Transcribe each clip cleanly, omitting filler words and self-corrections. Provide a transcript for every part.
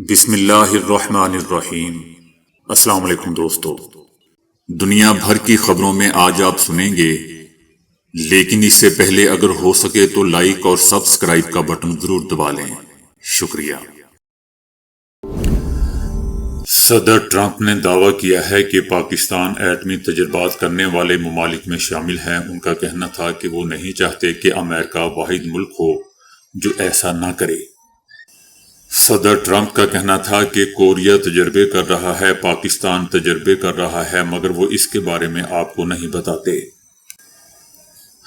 بسم اللہ الرحمن الرحیم۔ السلام علیکم دوستو، دنیا بھر کی خبروں میں آج آپ سنیں گے، لیکن اس سے پہلے اگر ہو سکے تو لائک اور سبسکرائب کا بٹن ضرور دبا لیں۔ شکریہ۔ صدر ٹرمپ نے دعویٰ کیا ہے کہ پاکستان ایٹمی تجربات کرنے والے ممالک میں شامل ہیں۔ ان کا کہنا تھا کہ وہ نہیں چاہتے کہ امریکہ واحد ملک ہو جو ایسا نہ کرے۔ صدر ٹرمپ کا کہنا تھا کہ کوریا تجربے کر رہا ہے، پاکستان تجربے کر رہا ہے، مگر وہ اس کے بارے میں آپ کو نہیں بتاتے۔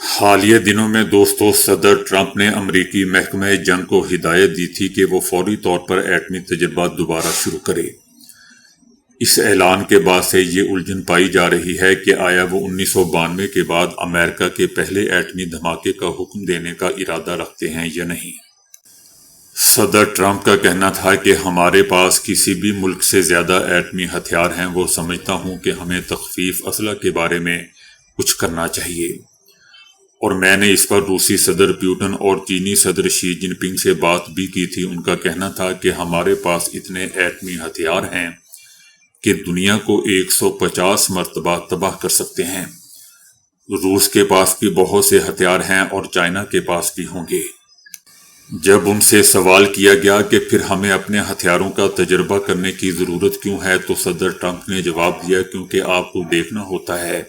حالیہ دنوں میں دوستو، صدر ٹرمپ نے امریکی محکمہ جنگ کو ہدایت دی تھی کہ وہ فوری طور پر ایٹمی تجربات دوبارہ شروع کرے۔ اس اعلان کے بعد سے یہ الجھن پائی جا رہی ہے کہ آیا وہ 1992 کے بعد امریکہ کے پہلے ایٹمی دھماکے کا حکم دینے کا ارادہ رکھتے ہیں یا نہیں۔ صدر ٹرمپ کا کہنا تھا کہ ہمارے پاس کسی بھی ملک سے زیادہ ایٹمی ہتھیار ہیں۔ وہ سمجھتا ہوں کہ ہمیں تخفیف اسلحہ کے بارے میں کچھ کرنا چاہیے، اور میں نے اس پر روسی صدر پیوٹن اور چینی صدر شی جن پنگ سے بات بھی کی تھی۔ ان کا کہنا تھا کہ ہمارے پاس اتنے ایٹمی ہتھیار ہیں کہ دنیا کو 150 مرتبہ تباہ کر سکتے ہیں۔ روس کے پاس بھی بہت سے ہتھیار ہیں اور چائنا کے پاس بھی ہوں گے۔ جب ان سے سوال کیا گیا کہ پھر ہمیں اپنے ہتھیاروں کا تجربہ کرنے کی ضرورت کیوں ہے، تو صدر ٹرمپ نے جواب دیا، کیونکہ آپ کو دیکھنا ہوتا ہے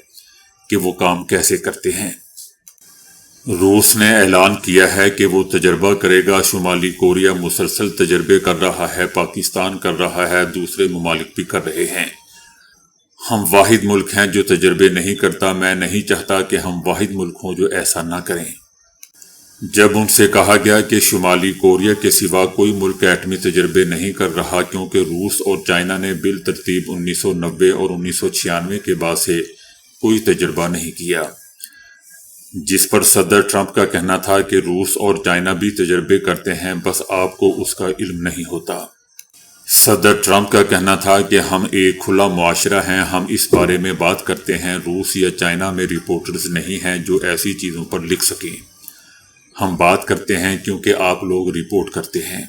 کہ وہ کام کیسے کرتے ہیں۔ روس نے اعلان کیا ہے کہ وہ تجربہ کرے گا، شمالی کوریا مسلسل تجربے کر رہا ہے، پاکستان کر رہا ہے، دوسرے ممالک بھی کر رہے ہیں۔ ہم واحد ملک ہیں جو تجربے نہیں کرتا۔ میں نہیں چاہتا کہ ہم واحد ملک ہوں جو ایسا نہ کریں۔ جب ان سے کہا گیا کہ شمالی کوریا کے سوا کوئی ملک ایٹمی تجربے نہیں کر رہا، کیونکہ روس اور چائنا نے بالترتیب 1990 اور 1996 کے بعد سے کوئی تجربہ نہیں کیا، جس پر صدر ٹرمپ کا کہنا تھا کہ روس اور چائنا بھی تجربے کرتے ہیں، بس آپ کو اس کا علم نہیں ہوتا۔ صدر ٹرمپ کا کہنا تھا کہ ہم ایک کھلا معاشرہ ہیں، ہم اس بارے میں بات کرتے ہیں۔ روس یا چائنا میں رپورٹرز نہیں ہیں جو ایسی چیزوں پر لکھ سکیں۔ ہم بات کرتے ہیں کیونکہ آپ لوگ رپورٹ کرتے ہیں۔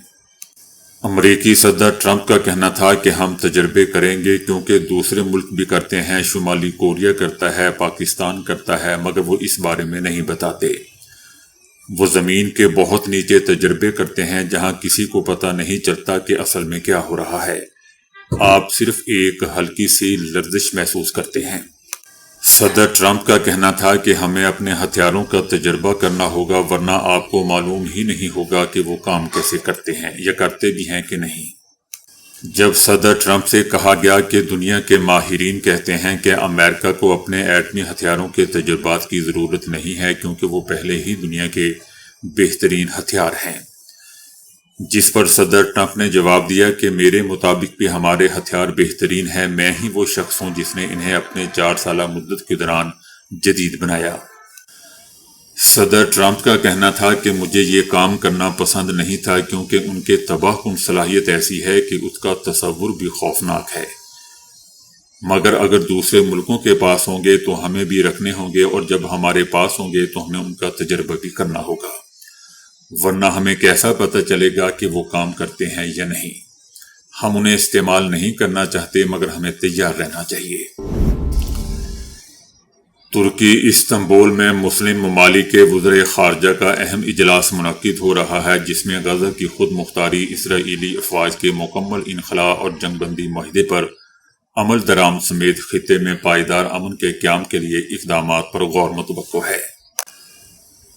امریکی صدر ٹرمپ کا کہنا تھا کہ ہم تجربے کریں گے کیونکہ دوسرے ملک بھی کرتے ہیں، شمالی کوریا کرتا ہے، پاکستان کرتا ہے، مگر وہ اس بارے میں نہیں بتاتے۔ وہ زمین کے بہت نیچے تجربے کرتے ہیں جہاں کسی کو پتہ نہیں چلتا کہ اصل میں کیا ہو رہا ہے۔ آپ صرف ایک ہلکی سی لرزش محسوس کرتے ہیں۔ صدر ٹرمپ کا کہنا تھا کہ ہمیں اپنے ہتھیاروں کا تجربہ کرنا ہوگا، ورنہ آپ کو معلوم ہی نہیں ہوگا کہ وہ کام کیسے کرتے ہیں یا کرتے بھی ہیں کہ نہیں۔ جب صدر ٹرمپ سے کہا گیا کہ دنیا کے ماہرین کہتے ہیں کہ امریکہ کو اپنے ایٹمی ہتھیاروں کے تجربات کی ضرورت نہیں ہے کیونکہ وہ پہلے ہی دنیا کے بہترین ہتھیار ہیں، جس پر صدر ٹرمپ نے جواب دیا کہ میرے مطابق بھی ہمارے ہتھیار بہترین ہیں، میں ہی وہ شخص ہوں جس نے انہیں اپنے 4 سالہ مدت کے دوران جدید بنایا۔ صدر ٹرمپ کا کہنا تھا کہ مجھے یہ کام کرنا پسند نہیں تھا کیونکہ ان کے تباہ کن صلاحیت ایسی ہے کہ اس کا تصور بھی خوفناک ہے، مگر اگر دوسرے ملکوں کے پاس ہوں گے تو ہمیں بھی رکھنے ہوں گے، اور جب ہمارے پاس ہوں گے تو ہمیں ان کا تجربہ بھی کرنا ہوگا، ورنہ ہمیں کیسا پتہ چلے گا کہ وہ کام کرتے ہیں یا نہیں۔ ہم انہیں استعمال نہیں کرنا چاہتے، مگر ہمیں تیار رہنا چاہیے۔ ترکی استنبول میں مسلم ممالک کے وزرائے خارجہ کا اہم اجلاس منعقد ہو رہا ہے، جس میں غزہ کی خود مختاری، اسرائیلی افواج کے مکمل انخلاء اور جنگ بندی معاہدے پر عمل درآمد سمیت خطے میں پائیدار امن کے قیام کے لیے اقدامات پر غور متوقع ہے۔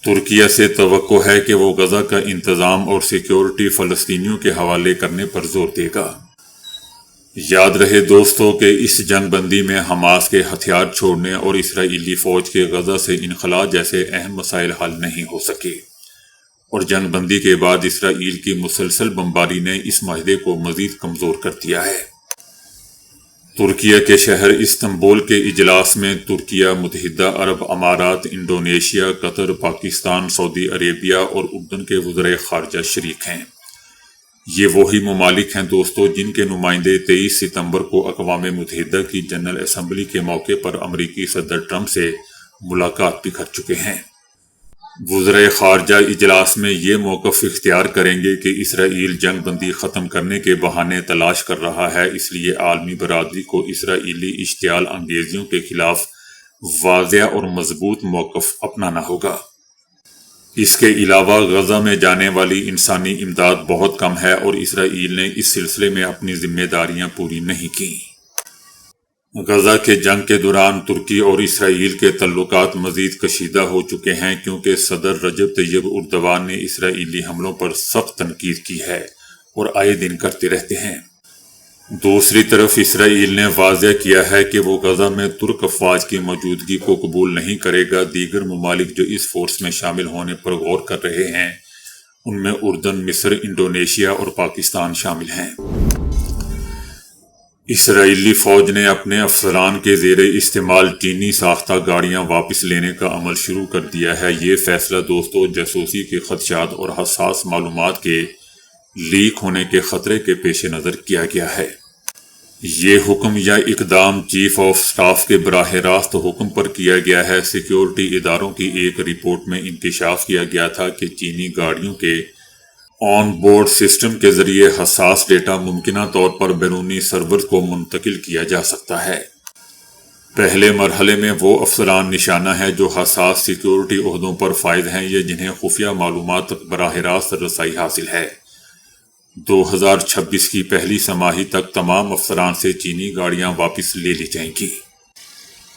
ترکیہ سے توقع ہے کہ وہ غزہ کا انتظام اور سیکیورٹی فلسطینیوں کے حوالے کرنے پر زور دے گا۔ یاد رہے دوستو کہ اس جنگ بندی میں حماس کے ہتھیار چھوڑنے اور اسرائیلی فوج کے غزہ سے انخلاء جیسے اہم مسائل حل نہیں ہو سکے، اور جنگ بندی کے بعد اسرائیل کی مسلسل بمباری نے اس معاہدے کو مزید کمزور کر دیا ہے۔ ترکیہ کے شہر استنبول کے اجلاس میں ترکیہ، متحدہ عرب امارات، انڈونیشیا، قطر، پاکستان، سعودی عربیہ اور اردن کے وزرائے خارجہ شریک ہیں۔ یہ وہی ممالک ہیں دوستو جن کے نمائندے 23 ستمبر کو اقوام متحدہ کی جنرل اسمبلی کے موقع پر امریکی صدر ٹرمپ سے ملاقات بھی کر چکے ہیں۔ وزرائے خارجہ اجلاس میں یہ موقف اختیار کریں گے کہ اسرائیل جنگ بندی ختم کرنے کے بہانے تلاش کر رہا ہے، اس لیے عالمی برادری کو اسرائیلی اشتعال انگیزیوں کے خلاف واضح اور مضبوط موقف اپنانا ہوگا۔ اس کے علاوہ غزہ میں جانے والی انسانی امداد بہت کم ہے اور اسرائیل نے اس سلسلے میں اپنی ذمہ داریاں پوری نہیں کیں۔ غزہ کے جنگ کے دوران ترکی اور اسرائیل کے تعلقات مزید کشیدہ ہو چکے ہیں کیونکہ صدر رجب طیب اردوان نے اسرائیلی حملوں پر سخت تنقید کی ہے اور آئے دن کرتے رہتے ہیں۔ دوسری طرف اسرائیل نے واضح کیا ہے کہ وہ غزہ میں ترک افواج کی موجودگی کو قبول نہیں کرے گا۔ دیگر ممالک جو اس فورس میں شامل ہونے پر غور کر رہے ہیں ان میں اردن، مصر، انڈونیشیا اور پاکستان شامل ہیں۔ اسرائیلی فوج نے اپنے افسران کے زیر استعمال چینی ساختہ گاڑیاں واپس لینے کا عمل شروع کر دیا ہے۔ یہ فیصلہ دوستوں جاسوسی کے خدشات اور حساس معلومات کے لیک ہونے کے خطرے کے پیش نظر کیا گیا ہے۔ یہ حکم یا اقدام چیف آف سٹاف کے براہ راست حکم پر کیا گیا ہے۔ سیکیورٹی اداروں کی ایک رپورٹ میں انکشاف کیا گیا تھا کہ چینی گاڑیوں کے آن بورڈ سسٹم کے ذریعے حساس ڈیٹا ممکنہ طور پر بیرونی سرور کو منتقل کیا جا سکتا ہے۔ پہلے مرحلے میں وہ افسران نشانہ ہیں جو حساس سیکیورٹی عہدوں پر فائز ہیں یا جنہیں خفیہ معلومات تک براہ راست رسائی حاصل ہے۔ 2026 کی پہلی سماہی تک تمام افسران سے چینی گاڑیاں واپس لے لی جائیں گی۔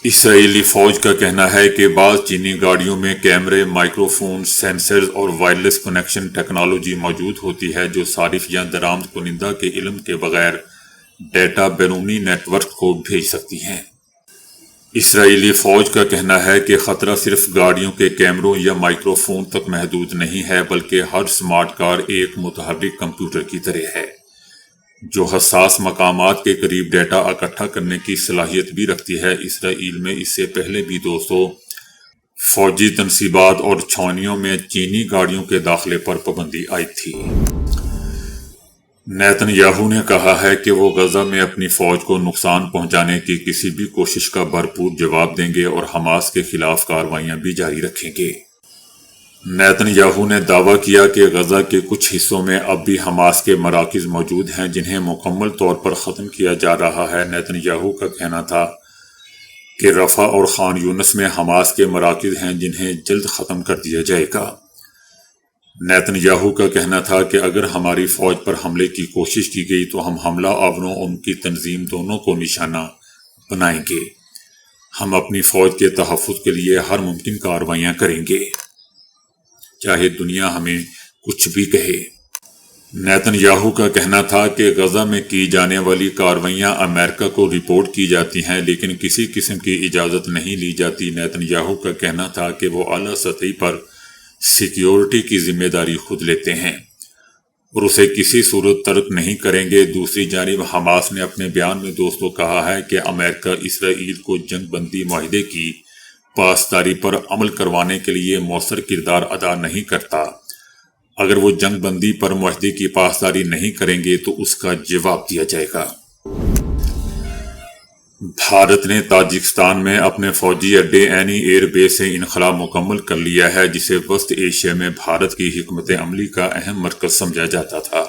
اسرائیلی فوج کا کہنا ہے کہ بعض چینی گاڑیوں میں کیمرے، مائکروفون، سینسرز اور وائرلیس کنیکشن ٹیکنالوجی موجود ہوتی ہے جو صارف یا درآمد کنندہ کے علم کے بغیر ڈیٹا بیرونی نیٹ ورک کو بھیج سکتی ہیں۔ اسرائیلی فوج کا کہنا ہے کہ خطرہ صرف گاڑیوں کے کیمروں یا مائکروفون تک محدود نہیں ہے بلکہ ہر سمارٹ کار ایک متحرک کمپیوٹر کی طرح ہے جو حساس مقامات کے قریب ڈیٹا اکٹھا کرنے کی صلاحیت بھی رکھتی ہے۔ اسرائیل میں اس سے پہلے بھی دوستوں فوجی تنصیبات اور چھاؤنیوں میں چینی گاڑیوں کے داخلے پر پابندی عائد تھی۔ نیتن یاہو نے کہا ہے کہ وہ غزہ میں اپنی فوج کو نقصان پہنچانے کی کسی بھی کوشش کا بھرپور جواب دیں گے اور حماس کے خلاف کارروائیاں بھی جاری رکھیں گے۔ نیتن یاہو نے دعویٰ کیا کہ غزہ کے کچھ حصوں میں اب بھی حماس کے مراکز موجود ہیں جنہیں مکمل طور پر ختم کیا جا رہا ہے۔ نیتن یاہو کا کہنا تھا کہ رفح اور خان یونس میں حماس کے مراکز ہیں جنہیں جلد ختم کر دیا جائے گا۔ نیتن یاہو کا کہنا تھا کہ اگر ہماری فوج پر حملے کی کوشش کی گئی تو ہم حملہ آوروں اور ان کی تنظیم دونوں کو نشانہ بنائیں گے۔ ہم اپنی فوج کے تحفظ کے لیے ہر ممکن کارروائیاں کریں گے، چاہے دنیا ہمیں کچھ بھی کہے۔ نیتن یاہو کا کہنا تھا کہ غزہ میں کی جانے والی کارروائیاں امریکہ کو رپورٹ کی جاتی ہیں لیکن کسی قسم کی اجازت نہیں لی جاتی۔ نیتن یاہو کا کہنا تھا کہ وہ اعلیٰ سطح پر سیکیورٹی کی ذمہ داری خود لیتے ہیں اور اسے کسی صورت ترک نہیں کریں گے۔ دوسری جانب حماس نے اپنے بیان میں دوستوں کہا ہے کہ امریکہ اسرائیل کو جنگ بندی معاہدے کی پاسداری پر عمل کروانے کے لیے مؤثر کردار ادا نہیں کرتا۔ اگر وہ جنگ بندی پر معاہدے کی پاسداری نہیں کریں گے تو اس کا جواب دیا جائے گا۔ بھارت نے تاجکستان میں اپنے فوجی اڈے اینی ایئر بیس سے انخلا مکمل کر لیا ہے جسے وسط ایشیا میں بھارت کی حکمت عملی کا اہم مرکز سمجھا جاتا تھا۔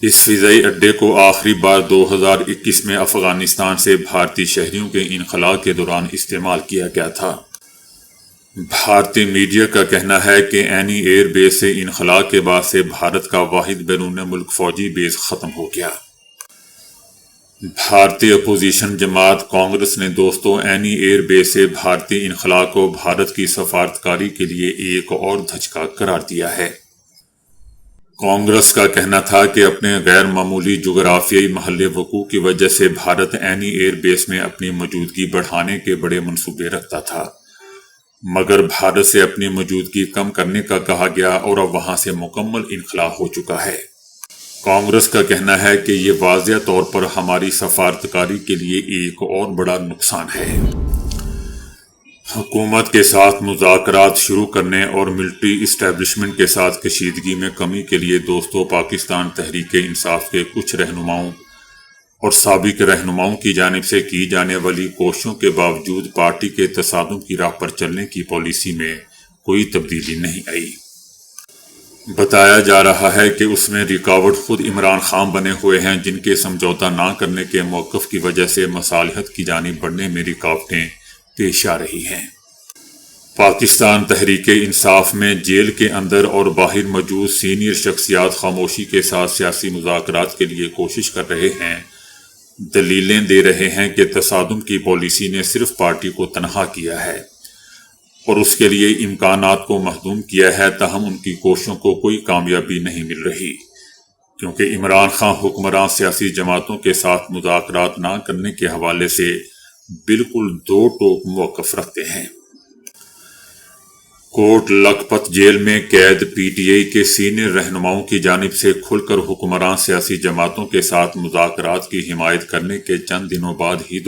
اس فضائی اڈے کو آخری بار 2021 میں افغانستان سے بھارتی شہریوں کے انخلاء کے دوران استعمال کیا گیا تھا۔ بھارتی میڈیا کا کہنا ہے کہ اینی ایئر بیس سے انخلاء کے بعد سے بھارت کا واحد بیرون ملک فوجی بیس ختم ہو گیا۔ بھارتی اپوزیشن جماعت کانگریس نے دوستوں اینی ایئر بیس سے بھارتی انخلاء کو بھارت کی سفارتکاری کے لیے ایک اور دھچکا قرار دیا ہے۔ کانگریس کا کہنا تھا کہ اپنے غیر معمولی جغرافیائی محل وقوع کی وجہ سے بھارت اینی ایئر بیس میں اپنی موجودگی بڑھانے کے بڑے منصوبے رکھتا تھا، مگر بھارت سے اپنی موجودگی کم کرنے کا کہا گیا اور اب وہاں سے مکمل انخلاء ہو چکا ہے۔ کانگریس کا کہنا ہے کہ یہ واضح طور پر ہماری سفارتکاری کے لیے ایک اور بڑا نقصان ہے۔ حکومت کے ساتھ مذاکرات شروع کرنے اور ملٹری اسٹیبلشمنٹ کے ساتھ کشیدگی میں کمی کے لیے دوستوں پاکستان تحریک انصاف کے کچھ رہنماؤں اور سابق رہنماؤں کی جانب سے کی جانے والی کوششوں کے باوجود پارٹی کے تصادم کی راہ پر چلنے کی پالیسی میں کوئی تبدیلی نہیں آئی۔ بتایا جا رہا ہے کہ اس میں رکاوٹ خود عمران خان بنے ہوئے ہیں، جن کے سمجھوتہ نہ کرنے کے موقف کی وجہ سے مصالحت کی جانب بڑھنے میں رکاوٹیں پیش آ رہی ہیں۔ پاکستان تحریک انصاف میں جیل کے اندر اور باہر موجود سینئر شخصیات خاموشی کے ساتھ سیاسی مذاکرات کے لیے کوشش کر رہے ہیں، دلیلیں دے رہے ہیں کہ تصادم کی پالیسی نے صرف پارٹی کو تنہا کیا ہے اور اس کے لیے امکانات کو محدود کیا ہے، تاہم ان کی کوششوں کو کوئی کامیابی نہیں مل رہی، کیونکہ عمران خان حکمراں سیاسی جماعتوں کے ساتھ مذاکرات نہ کرنے کے حوالے سے بالکل دو ٹوک موقف رکھتے ہیں۔ کوٹ لکھپت جیل میں قید پی ٹی آئی کے سینئر رہنماؤں کی جانب سے کھل کر حکمراں سیاسی جماعتوں کے ساتھ مذاکرات کی حمایت کرنے کے چند دنوں بعد ہی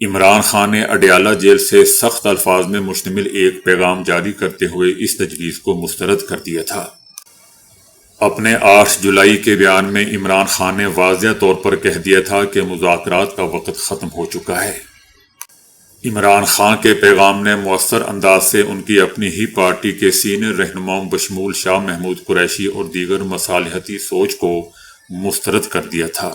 عمران خان نے اڈیالہ جیل سے سخت الفاظ میں مشتمل ایک پیغام جاری کرتے ہوئے اس تجویز کو مسترد کر دیا تھا۔ اپنے 8 جولائی کے بیان میں عمران خان نے واضح طور پر کہہ دیا تھا کہ مذاکرات کا وقت ختم ہو چکا ہے۔ عمران خان کے پیغام نے مؤثر انداز سے ان کی اپنی ہی پارٹی کے سینئر رہنماؤں بشمول شاہ محمود قریشی اور دیگر مصالحتی سوچ کو مسترد کر دیا تھا۔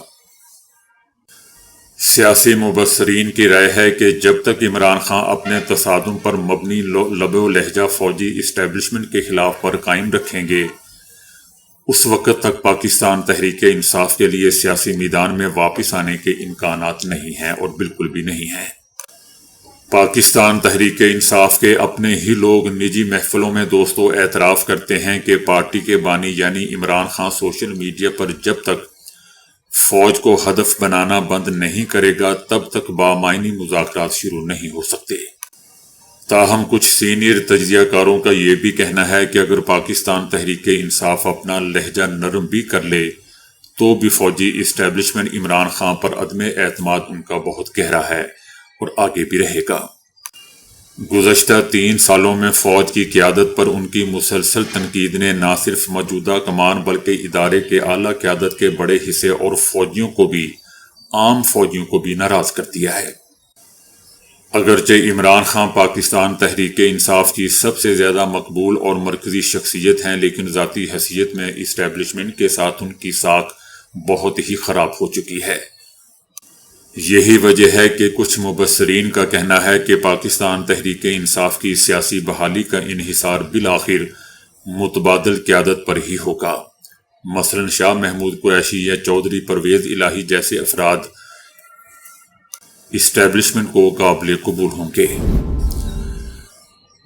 سیاسی مبصرین کی رائے ہے کہ جب تک عمران خان اپنے تصادم پر مبنی لب و لہجہ فوجی اسٹیبلشمنٹ کے خلاف پر قائم رکھیں گے، اس وقت تک پاکستان تحریک انصاف کے لیے سیاسی میدان میں واپس آنے کے امکانات نہیں ہیں اور بالکل بھی نہیں ہیں۔ پاکستان تحریک انصاف کے اپنے ہی لوگ نجی محفلوں میں دوستوں اعتراف کرتے ہیں کہ پارٹی کے بانی یعنی عمران خان سوشل میڈیا پر جب تک فوج کو ہدف بنانا بند نہیں کرے گا تب تک بامعنی مذاکرات شروع نہیں ہو سکتے۔ تاہم کچھ سینئر تجزیہ کاروں کا یہ بھی کہنا ہے کہ اگر پاکستان تحریک انصاف اپنا لہجہ نرم بھی کر لے تو بھی فوجی اسٹیبلشمنٹ عمران خان پر عدم اعتماد ان کا بہت گہرا ہے اور آگے بھی رہے گا۔ گزشتہ 3 سالوں میں فوج کی قیادت پر ان کی مسلسل تنقید نے نہ صرف موجودہ کمان بلکہ ادارے کے اعلیٰ قیادت کے بڑے حصے اور فوجیوں کو بھی عام فوجیوں کو بھی ناراض کر دیا ہے۔ اگرچہ عمران خان پاکستان تحریک انصاف کی سب سے زیادہ مقبول اور مرکزی شخصیت ہیں، لیکن ذاتی حیثیت میں اسٹیبلشمنٹ کے ساتھ ان کی ساکھ بہت ہی خراب ہو چکی ہے۔ یہی وجہ ہے کہ کچھ مبصرین کا کہنا ہے کہ پاکستان تحریک انصاف کی سیاسی بحالی کا انحصار بالآخر متبادل قیادت پر ہی ہوگا، مثلا شاہ محمود قریشی یا چودھری پرویز الہی جیسے افراد اسٹیبلشمنٹ کو قابل قبول ہوں گے۔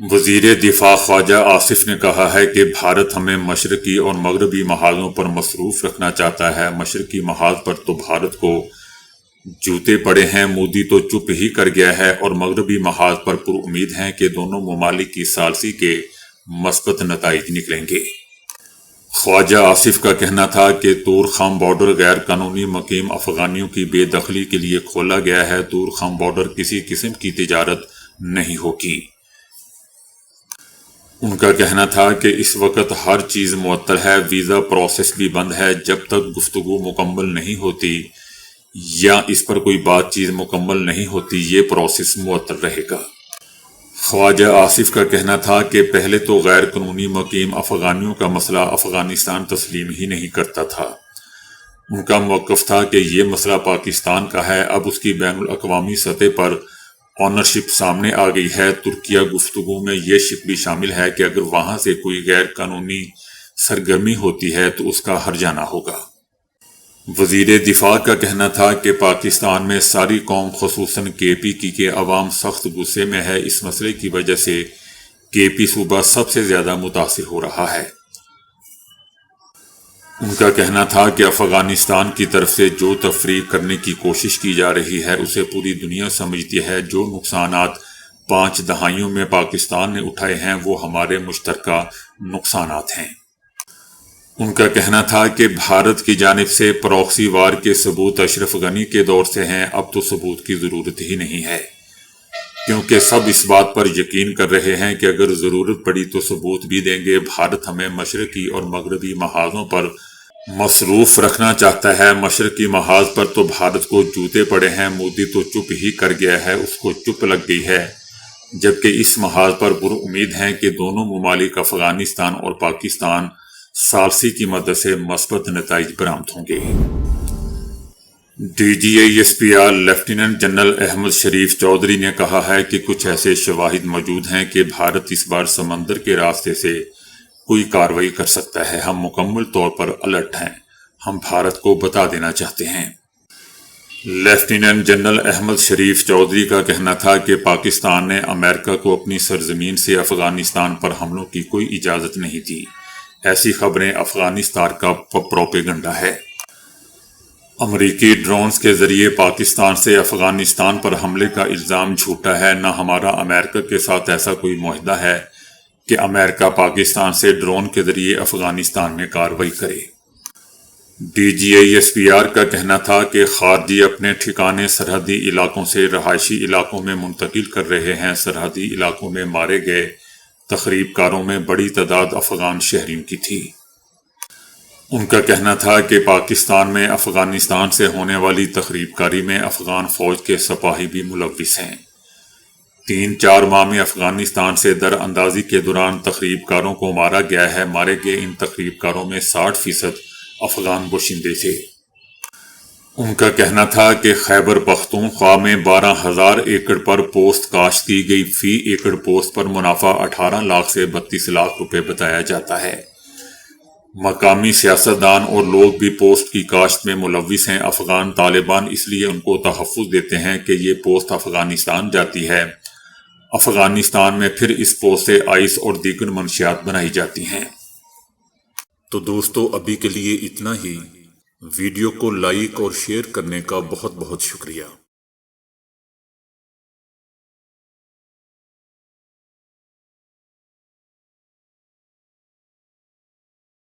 وزیر دفاع خواجہ آصف نے کہا ہے کہ بھارت ہمیں مشرقی اور مغربی محاذوں پر مصروف رکھنا چاہتا ہے۔ مشرقی محاذ پر تو بھارت کو جوتے پڑے ہیں، مودی تو چپ ہی کر گیا ہے، اور مغربی محاذ پر پر امید ہیں کہ دونوں ممالک کی ثالثی کے مثبت نتائج نکلیں گے۔ خواجہ آصف کا کہنا تھا کہ طور-خام بارڈر غیر قانونی مقیم افغانیوں کی بے دخلی کے لیے کھولا گیا ہے۔ طور-خام بارڈر کسی قسم کی تجارت نہیں ہوگی۔ ان کا کہنا تھا کہ اس وقت ہر چیز معطل ہے، ویزا پروسیس بھی بند ہے۔ جب تک گفتگو مکمل نہیں ہوتی یا اس پر کوئی بات چیت مکمل نہیں ہوتی یہ پروسیس معطل رہے گا۔ خواجہ آصف کا کہنا تھا کہ پہلے تو غیر قانونی مقیم افغانیوں کا مسئلہ افغانستان تسلیم ہی نہیں کرتا تھا۔ ان کا موقف تھا کہ یہ مسئلہ پاکستان کا ہے، اب اس کی بین الاقوامی سطح پر آنرشپ سامنے آ گئی ہے۔ ترکیہ گفتگو میں یہ شک بھی شامل ہے کہ اگر وہاں سے کوئی غیر قانونی سرگرمی ہوتی ہے تو اس کا ہرجانہ ہوگا۔ وزیر دفاع کا کہنا تھا کہ پاکستان میں ساری قوم خصوصاً کے پی کی عوام سخت غصے میں ہے۔ اس مسئلے کی وجہ سے کے پی صوبہ سب سے زیادہ متاثر ہو رہا ہے۔ ان کا کہنا تھا کہ افغانستان کی طرف سے جو تفریق کرنے کی کوشش کی جا رہی ہے اسے پوری دنیا سمجھتی ہے۔ جو نقصانات 5 دہائیوں میں پاکستان نے اٹھائے ہیں وہ ہمارے مشترکہ نقصانات ہیں۔ ان کا کہنا تھا کہ بھارت کی جانب سے پراکسی وار کے ثبوت اشرف غنی کے دور سے ہیں، اب تو ثبوت کی ضرورت ہی نہیں ہے، کیونکہ سب اس بات پر یقین کر رہے ہیں کہ اگر ضرورت پڑی تو ثبوت بھی دیں گے۔ بھارت ہمیں مشرقی اور مغربی محاذوں پر مصروف رکھنا چاہتا ہے۔ مشرقی محاذ پر تو بھارت کو جوتے پڑے ہیں، مودی تو چپ ہی کر گیا ہے، اس کو چپ لگ گئی ہے۔ جبکہ اس محاذ پر امید ہیں کہ دونوں ممالک افغانستان اور پاکستان ثالثی کی مدد سے مثبت نتائج برآمد ہوں گے۔ D G I S P R lieutenant general Ahmed Sharif Chaudhry نے کہا ہے کہ کچھ ایسے شواہد موجود ہیں کہ بھارت اس بار سمندر کے راستے سے کوئی کارروائی کر سکتا ہے۔ ہم مکمل طور پر الرٹ ہیں، ہم بھارت کو بتا دینا چاہتے ہیں۔ لیفٹیننٹ جنرل احمد شریف چودھری کا کہنا تھا کہ پاکستان نے امریکہ کو اپنی سرزمین سے افغانستان پر حملوں کی کوئی اجازت نہیں دی۔ ایسی خبریں افغانستان کا پروپیگنڈا ہے۔ امریکی ڈرونز کے ذریعے پاکستان سے افغانستان پر حملے کا الزام جھوٹا ہے۔ نہ ہمارا امریکہ کے ساتھ ایسا کوئی معاہدہ ہے کہ امریکہ پاکستان سے ڈرون کے ذریعے افغانستان میں کارروائی کرے۔ D G I S P R کا کہنا تھا کہ خارجی اپنے ٹھکانے سرحدی علاقوں سے رہائشی علاقوں میں منتقل کر رہے ہیں۔ سرحدی علاقوں میں مارے گئے تخریب کاروں میں بڑی تعداد افغان شہریوں کی تھی۔ ان کا کہنا تھا کہ پاکستان میں افغانستان سے ہونے والی تخریب کاری میں افغان فوج کے سپاہی بھی ملوث ہیں۔ 3-4 ماہ میں افغانستان سے در اندازی کے دوران تخریب کاروں کو مارا گیا ہے۔ مارے گئے ان تخریب کاروں میں 60% افغان باشندے تھے۔ ان کا کہنا تھا کہ خیبر پختونخوا میں 12,000 ایکڑ پر پوست کاشت کی گئی۔ فی ایکڑ پوست پر منافع 18 لاکھ سے 32 لاکھ روپے بتایا جاتا ہے۔ مقامی سیاستدان اور لوگ بھی پوست کی کاشت میں ملوث ہیں۔ افغان طالبان اس لیے ان کو تحفظ دیتے ہیں کہ یہ پوست افغانستان جاتی ہے۔ افغانستان میں پھر اس پوست سے آئس اور دیگر منشیات بنائی جاتی ہیں۔ تو دوستو، ابھی کے لیے اتنا ہی۔ ویڈیو کو لائک اور شیئر کرنے کا بہت بہت شکریہ۔